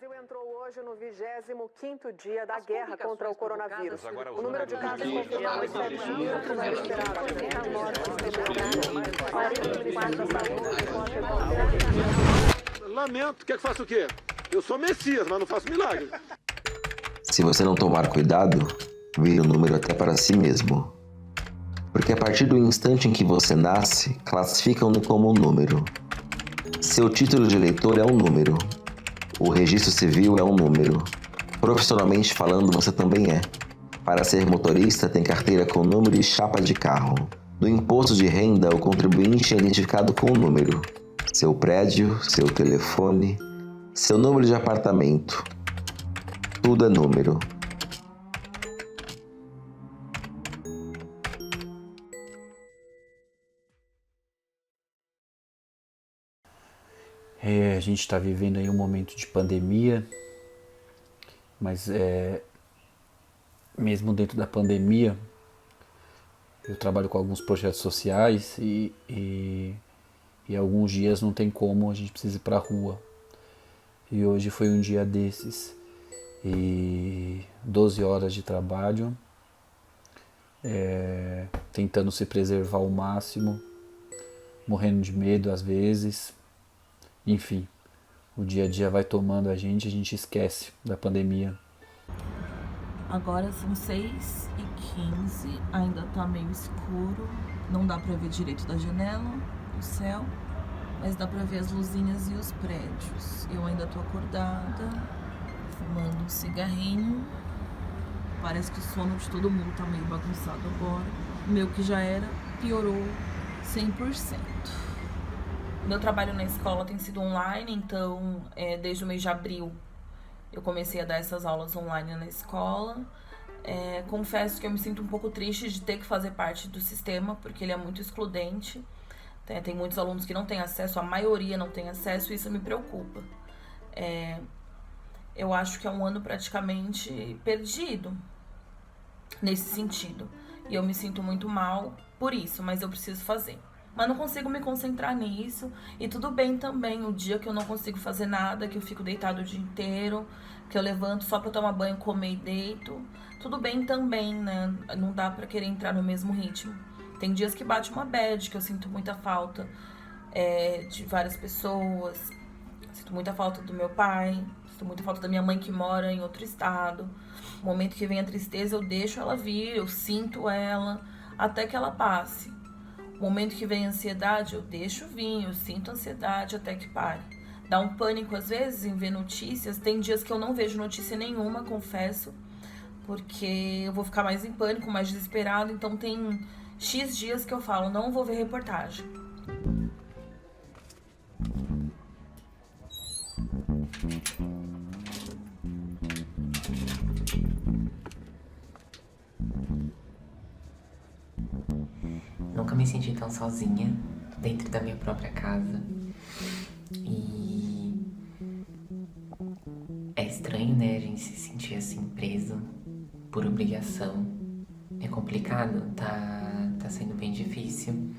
Brasil entrou hoje no 25º dia da guerra contra o coronavírus. O número de casos confirmados é 7.000, vai esperar a 30 mortes registradas. Lamento, quer que faça o quê? Eu sou Messias, mas não faço milagre. Se você não tomar cuidado, vira um número até para si mesmo. Porque a partir do instante em que você nasce, classificam-no como um número. Seu título de eleitor é um número. O registro civil é um número. Profissionalmente falando, você também é. Para ser motorista, tem carteira com número e chapa de carro. No imposto de renda, o contribuinte é identificado com o número. Seu prédio, seu telefone, seu número de apartamento. Tudo é número. A gente está vivendo aí um momento de pandemia, mas mesmo dentro da pandemia, eu trabalho com alguns projetos sociais e alguns dias não tem como, a gente precisa ir para a rua. E hoje foi um dia desses, e 12 horas de trabalho, tentando se preservar ao máximo, morrendo de medo às vezes. Enfim, o dia a dia vai tomando a gente esquece da pandemia. Agora são 6h15, ainda tá meio escuro, não dá pra ver direito da janela, o céu, mas dá pra ver as luzinhas e os prédios. Eu ainda tô acordada, fumando um cigarrinho, parece que o sono de todo mundo tá meio bagunçado agora. O meu que já era, piorou 100%. Meu trabalho na escola tem sido online, então desde o mês de abril eu comecei a dar essas aulas online na escola. Confesso que eu me sinto um pouco triste de ter que fazer parte do sistema, porque ele é muito excludente. Tem muitos alunos que não têm acesso, a maioria não tem acesso, e isso me preocupa. Eu acho que é um ano praticamente perdido nesse sentido. E eu me sinto muito mal por isso, mas eu preciso fazer. Mas não consigo me concentrar nisso. E tudo bem também o dia que eu não consigo fazer nada, que eu fico deitado o dia inteiro, que eu levanto só pra tomar banho, comer e deito. Tudo bem também, né? Não dá pra querer entrar no mesmo ritmo. Tem dias que bate uma bad, que eu sinto muita falta de várias pessoas. Sinto muita falta do meu pai. Sinto muita falta da minha mãe que mora em outro estado. No momento que vem a tristeza, eu deixo ela vir, eu sinto ela, até que ela passe. No momento que vem a ansiedade, eu deixo vir, eu sinto ansiedade até que pare. Dá um pânico às vezes em ver notícias. Tem dias que eu não vejo notícia nenhuma, confesso, porque eu vou ficar mais em pânico, mais desesperado. Então tem X dias que eu falo, não vou ver reportagem. Nunca me senti tão sozinha dentro da minha própria casa. E é estranho, né, a gente se sentir assim preso por obrigação. É complicado, tá sendo bem difícil.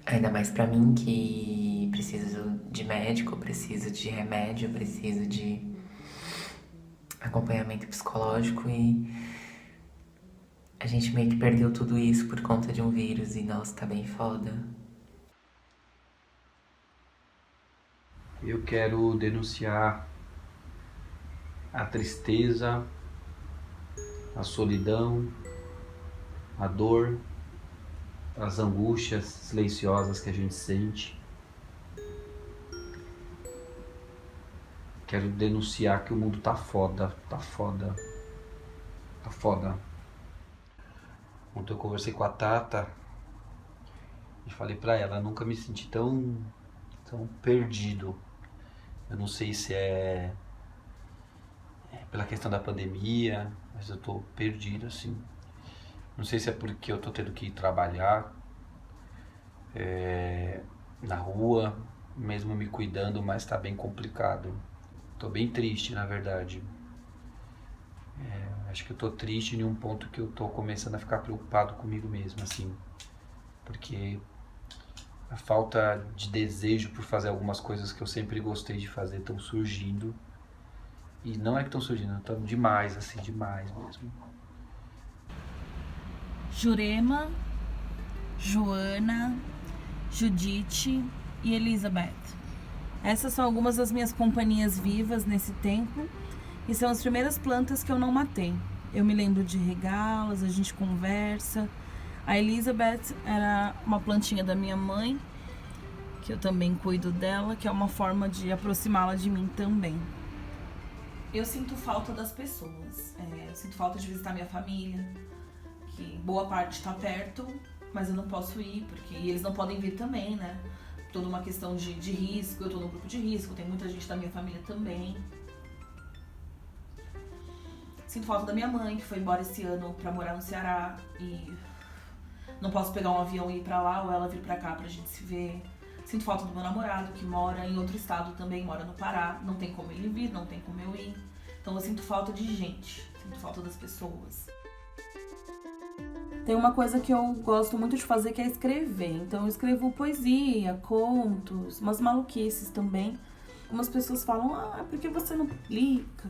Ainda mais pra mim que preciso de médico, preciso de remédio, preciso de acompanhamento psicológico, e a gente meio que perdeu tudo isso por conta de um vírus, e nossa, tá bem foda. Eu quero denunciar a tristeza, a solidão, a dor, as angústias silenciosas que a gente sente. Quero denunciar que o mundo tá foda, tá foda, tá foda. Ontem eu conversei com a Tata e falei pra ela, nunca me senti tão perdido. Eu não sei se é pela questão da pandemia, mas eu tô perdido assim. Não sei se é porque eu tô tendo que ir trabalhar na rua, mesmo me cuidando, mas tá bem complicado. Tô bem triste, na verdade. Acho que eu tô triste em um ponto que eu tô começando a ficar preocupado comigo mesmo, assim. Porque a falta de desejo por fazer algumas coisas que eu sempre gostei de fazer estão surgindo. E não é que estão surgindo, estão demais, assim, demais mesmo. Jurema, Joana, Judite e Elizabeth. Essas são algumas das minhas companhias vivas nesse tempo e são as primeiras plantas que eu não matei. Eu me lembro de regá-las, a gente conversa. A Elizabeth era uma plantinha da minha mãe, que eu também cuido dela, que é uma forma de aproximá-la de mim também. Eu sinto falta das pessoas, eu sinto falta de visitar minha família, que boa parte está perto, mas eu não posso ir, e eles não podem vir também, né? Toda uma questão de risco, eu tô no grupo de risco, tem muita gente da minha família também. Sinto falta da minha mãe, que foi embora esse ano pra morar no Ceará, e não posso pegar um avião e ir pra lá, ou ela vir pra cá pra gente se ver. Sinto falta do meu namorado, que mora em outro estado também, mora no Pará, não tem como ele vir, não tem como eu ir. Então eu sinto falta de gente, sinto falta das pessoas. Tem uma coisa que eu gosto muito de fazer, que é escrever. Então eu escrevo poesia, contos, umas maluquices também. Algumas pessoas falam, por que você não publica?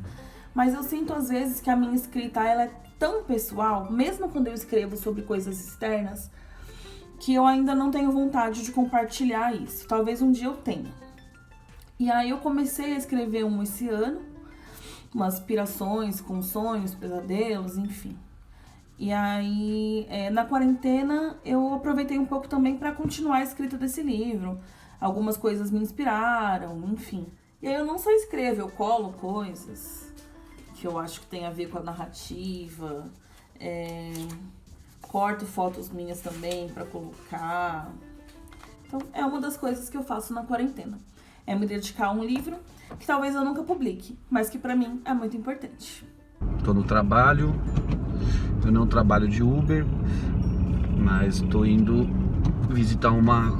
Mas eu sinto às vezes que a minha escrita ela é tão pessoal, mesmo quando eu escrevo sobre coisas externas, que eu ainda não tenho vontade de compartilhar isso. Talvez um dia eu tenha. E aí eu comecei a escrever esse ano, umas aspirações com sonhos, pesadelos, enfim. E aí, na quarentena, eu aproveitei um pouco também para continuar a escrita desse livro. Algumas coisas me inspiraram, enfim. E aí eu não só escrevo, eu colo coisas que eu acho que tem a ver com a narrativa. Corto fotos minhas também para colocar. Então, é uma das coisas que eu faço na quarentena. É me dedicar a um livro que talvez eu nunca publique, mas que para mim é muito importante. Tô no trabalho. Eu não trabalho de Uber, mas estou indo visitar uma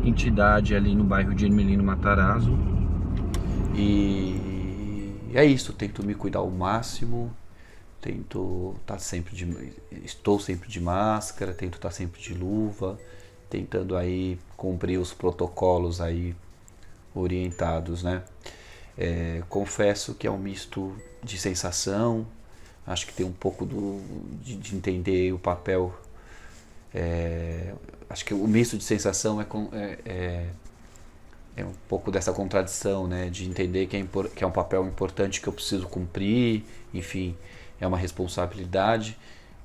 entidade ali no bairro de Ermelino Matarazzo. E é isso, tento me cuidar ao máximo, estou sempre de máscara, tento estar sempre de luva, tentando aí cumprir os protocolos aí orientados, né? Confesso que é um misto de sensação. Acho que tem um pouco de entender o papel. Acho que o misto de sensação é um pouco dessa contradição, né? De entender que é um papel importante que eu preciso cumprir, enfim, é uma responsabilidade,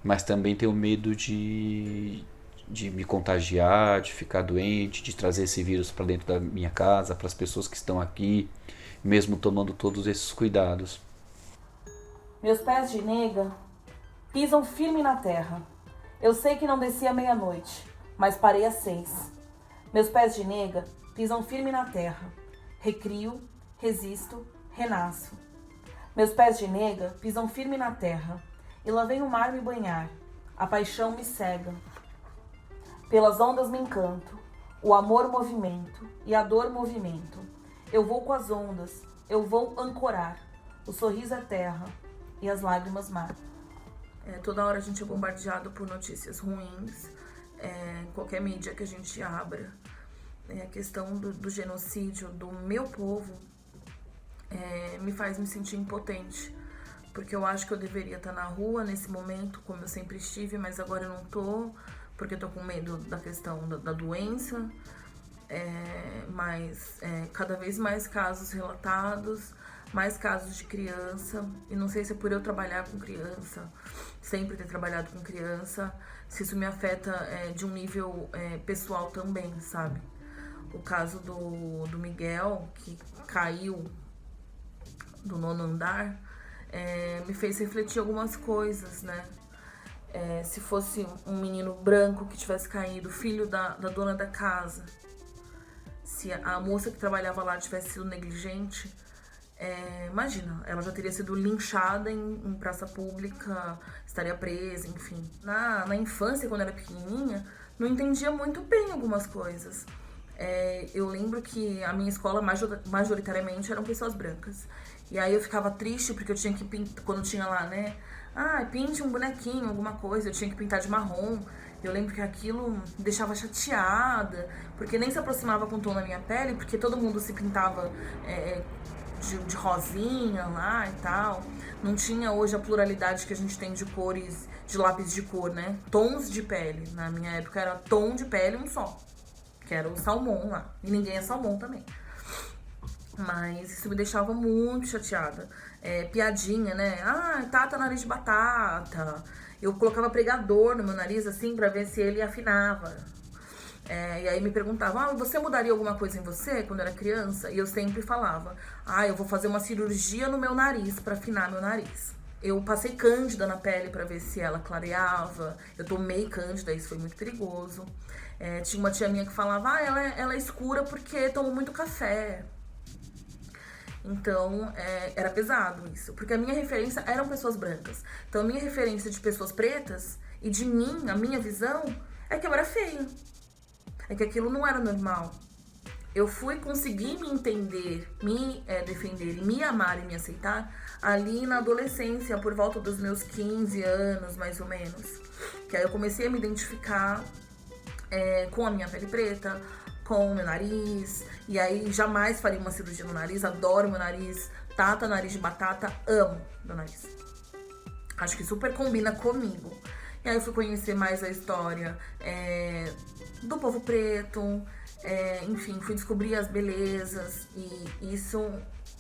mas também tenho medo de me contagiar, de ficar doente, de trazer esse vírus para dentro da minha casa, para as pessoas que estão aqui, mesmo tomando todos esses cuidados. Meus pés de nega pisam firme na terra. Eu sei que não desci à meia-noite, mas parei às 6. Meus pés de nega pisam firme na terra. Recrio, resisto, renasço. Meus pés de nega pisam firme na terra. E lá vem o mar me banhar. A paixão me cega. Pelas ondas me encanto. O amor movimento e a dor movimento. Eu vou com as ondas, eu vou ancorar. O sorriso é terra. E as lágrimas mar. Toda hora a gente é bombardeado por notícias ruins, qualquer mídia que a gente abra. A questão do genocídio do meu povo me faz me sentir impotente, porque eu acho que eu deveria estar na rua nesse momento, como eu sempre estive, mas agora eu não tô, porque eu tô com medo da questão da doença, mas cada vez mais casos relatados, mais casos de criança, e não sei se é por eu trabalhar com criança, sempre ter trabalhado com criança, se isso me afeta de um nível pessoal também, sabe? O caso do Miguel, que caiu do 9º andar, me fez refletir algumas coisas, né? Se fosse um menino branco que tivesse caído, filho da dona da casa, se a moça que trabalhava lá tivesse sido negligente, imagina, ela já teria sido linchada em praça pública, estaria presa, enfim. Na infância, quando era pequenininha, não entendia muito bem algumas coisas. Eu lembro que a minha escola majoritariamente eram pessoas brancas. E aí eu ficava triste porque eu tinha que pintar, quando tinha lá, né? Pinte um bonequinho, alguma coisa, eu tinha que pintar de marrom. Eu lembro que aquilo me deixava chateada, porque nem se aproximava com o tom da minha pele, porque todo mundo se pintava de rosinha lá e tal. Não tinha hoje a pluralidade que a gente tem de cores, de lápis de cor, né? Tons de pele. Na minha época era tom de pele um só, que era o salmão lá. E ninguém é salmão também. Mas isso me deixava muito chateada. Piadinha, né? Ah, Tata nariz de batata. Eu colocava pregador no meu nariz, assim, pra ver se ele afinava. E aí me perguntavam, você mudaria alguma coisa em você quando era criança? E eu sempre falava, eu vou fazer uma cirurgia no meu nariz pra afinar meu nariz. Eu passei cândida na pele pra ver se ela clareava. Eu tomei cândida, isso foi muito perigoso. Tinha uma tia minha que falava, ela é escura porque tomou muito café. Então, era pesado isso. Porque a minha referência eram pessoas brancas. Então, a minha referência de pessoas pretas e de mim, a minha visão, é que eu era feia. É que aquilo não era normal. Eu fui conseguir me entender, me defender e me amar e me aceitar ali na adolescência, por volta dos meus 15 anos, mais ou menos. Que aí eu comecei a me identificar com a minha pele preta, com o meu nariz, e aí jamais faria uma cirurgia no nariz, adoro meu nariz, Tata nariz de batata, amo meu nariz. Acho que super combina comigo. E aí eu fui conhecer mais a história do povo preto, enfim, fui descobrir as belezas, e isso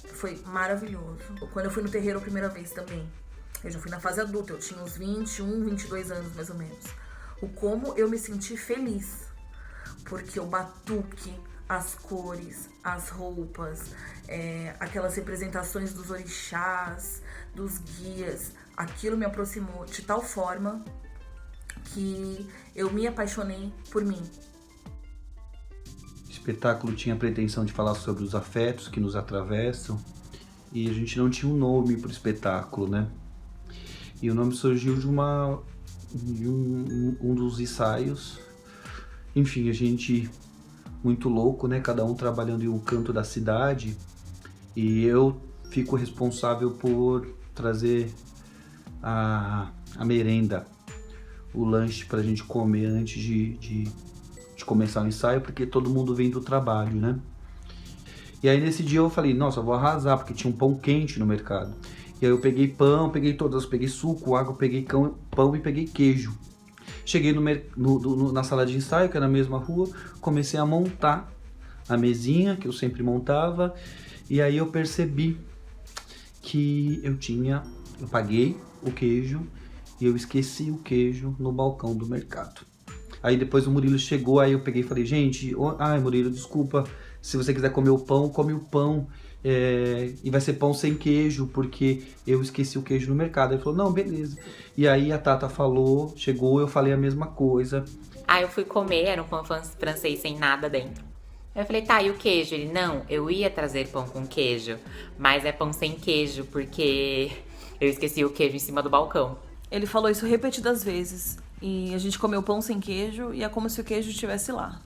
foi maravilhoso. Quando eu fui no terreiro a primeira vez também, eu já fui na fase adulta, eu tinha uns 21, 22 anos mais ou menos. O como eu me senti feliz. Porque o batuque, as cores, as roupas, aquelas representações dos orixás, dos guias, aquilo me aproximou de tal forma que eu me apaixonei por mim. O espetáculo tinha a pretensão de falar sobre os afetos que nos atravessam e a gente não tinha um nome para o espetáculo, né? E o nome surgiu de um dos ensaios. Enfim, a gente muito louco, né? Cada um trabalhando em um canto da cidade. E eu fico responsável por trazer a merenda, o lanche pra gente comer antes de começar o ensaio, porque todo mundo vem do trabalho, né? E aí nesse dia eu falei, nossa, eu vou arrasar, porque tinha um pão quente no mercado. E aí eu peguei pão, peguei suco, água, peguei pão e peguei queijo. Cheguei na sala de ensaio, que era na mesma rua, comecei a montar a mesinha, que eu sempre montava, e aí eu percebi que eu paguei o queijo e eu esqueci o queijo no balcão do mercado. Aí depois o Murilo chegou, aí eu peguei e falei, gente, Murilo, desculpa, se você quiser comer o pão, come o pão, e vai ser pão sem queijo, porque eu esqueci o queijo no mercado. Ele falou, não, beleza. E aí a Tata chegou, eu falei a mesma coisa. Eu fui comer, era um pão francês sem nada dentro. Eu falei, tá, e o queijo? Ele, não, eu ia trazer pão com queijo, mas é pão sem queijo, porque eu esqueci o queijo em cima do balcão. Ele falou isso repetidas vezes, e a gente comeu pão sem queijo, e é como se o queijo estivesse lá.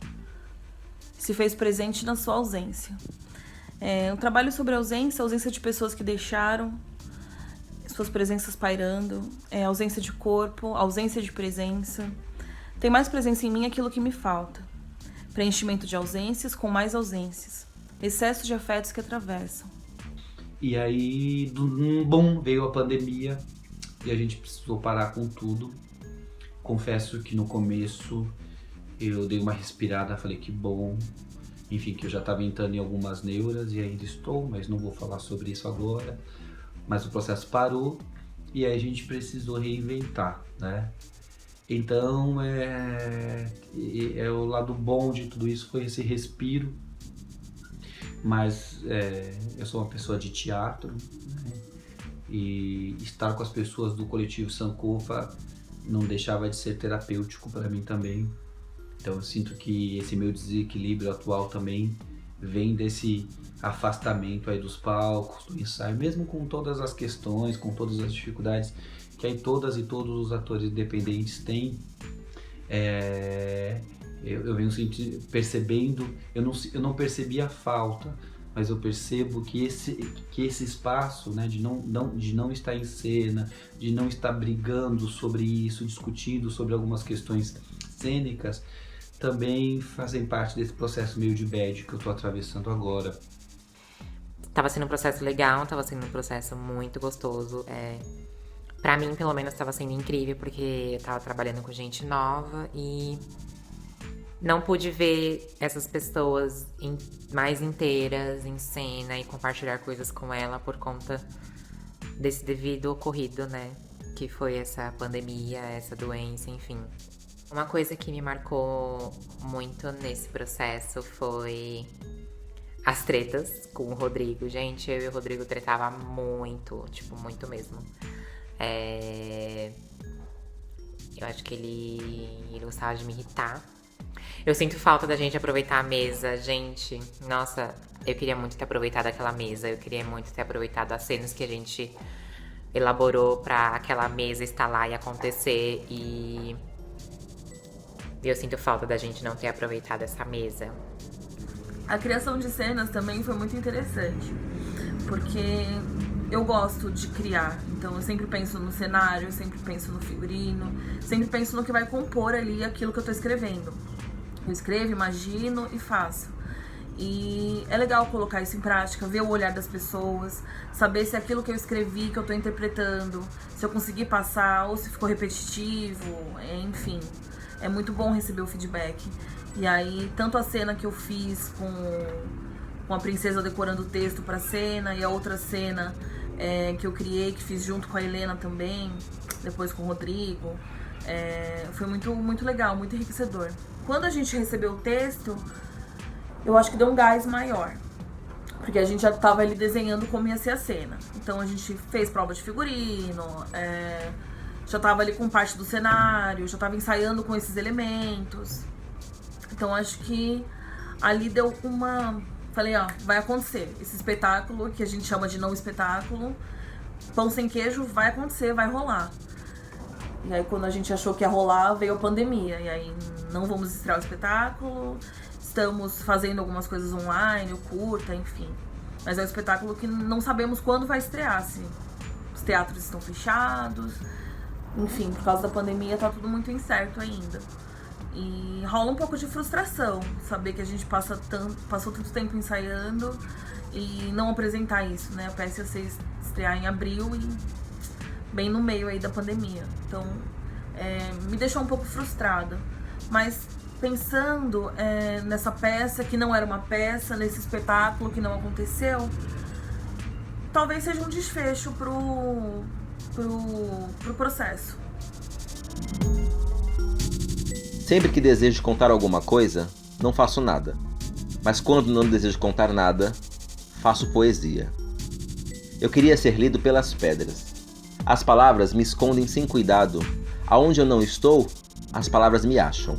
Se fez presente na sua ausência. Um trabalho sobre a ausência de pessoas que deixaram, suas presenças pairando, ausência de corpo, ausência de presença. Tem mais presença em mim aquilo que me falta. Preenchimento de ausências com mais ausências. Excesso de afetos que atravessam. E aí, veio a pandemia e a gente precisou parar com tudo. Confesso que no começo eu dei uma respirada, falei que bom. Enfim, que eu já estava entrando em algumas neuras e ainda estou, mas não vou falar sobre isso agora. Mas o processo parou e aí a gente precisou reinventar, né? Então, o lado bom de tudo isso foi esse respiro. Mas eu sou uma pessoa de teatro, né? E estar com as pessoas do coletivo Sankofa não deixava de ser terapêutico para mim também. Então eu sinto que esse meu desequilíbrio atual também vem desse afastamento aí dos palcos, do ensaio, mesmo com todas as questões, com todas as dificuldades que aí todas e todos os atores independentes têm. Eu venho percebendo, eu não percebi a falta, mas eu percebo que esse espaço, né, de não estar em cena, de não estar brigando sobre isso, discutindo sobre algumas questões cênicas, também fazem parte desse processo meio de bad que eu tô atravessando agora. Tava sendo um processo legal, tava sendo um processo muito gostoso. Pra mim, pelo menos, tava sendo incrível, porque eu tava trabalhando com gente nova e não pude ver essas pessoas mais inteiras em cena e compartilhar coisas com ela por conta desse devido ocorrido, né? Que foi essa pandemia, essa doença, enfim. Uma coisa que me marcou muito nesse processo foi as tretas com o Rodrigo. Gente, eu e o Rodrigo tretava muito, tipo, muito mesmo. Eu acho que ele gostava de me irritar. Eu sinto falta da gente aproveitar a mesa, gente. Nossa, eu queria muito ter aproveitado aquela mesa. Eu queria muito ter aproveitado as cenas que a gente elaborou pra aquela mesa estar lá e acontecer. E eu sinto falta da gente não ter aproveitado essa mesa. A criação de cenas também foi muito interessante, porque eu gosto de criar, então eu sempre penso no cenário, eu sempre penso no figurino, sempre penso no que vai compor ali aquilo que eu tô escrevendo. Eu escrevo, imagino e faço. E é legal colocar isso em prática, ver o olhar das pessoas, saber se aquilo que eu escrevi, que eu tô interpretando, se eu consegui passar ou se ficou repetitivo, enfim. É muito bom receber o feedback. E aí, tanto a cena que eu fiz com a princesa decorando o texto pra cena, e a outra cena que eu criei, que fiz junto com a Helena também, depois com o Rodrigo, foi muito, muito legal, muito enriquecedor. Quando a gente recebeu o texto, eu acho que deu um gás maior, porque a gente já tava ali desenhando como ia ser a cena. Então a gente fez prova de figurino, já tava ali com parte do cenário, já tava ensaiando com esses elementos. Então acho que ali deu uma... Falei, ó, vai acontecer. Esse espetáculo, que a gente chama de não espetáculo, pão sem queijo, vai acontecer, vai rolar. E aí quando a gente achou que ia rolar, veio a pandemia. E aí não vamos estrear o espetáculo, estamos fazendo algumas coisas online, o curta, enfim. Mas é um espetáculo que não sabemos quando vai estrear, se os teatros estão fechados. Enfim, por causa da pandemia tá tudo muito incerto ainda. E rola um pouco de frustração, saber que a gente passou tanto tempo ensaiando e não apresentar isso, né? A peça ia ser estrear em abril e bem no meio aí da pandemia. Então, me deixou um pouco frustrada. Mas pensando nessa peça, que não era uma peça, nesse espetáculo que não aconteceu, talvez seja um desfecho pro processo. Sempre que desejo contar alguma coisa, não faço nada. Mas quando não desejo contar nada, faço poesia. Eu queria ser lido pelas pedras. As palavras me escondem sem cuidado. Aonde eu não estou, as palavras me acham.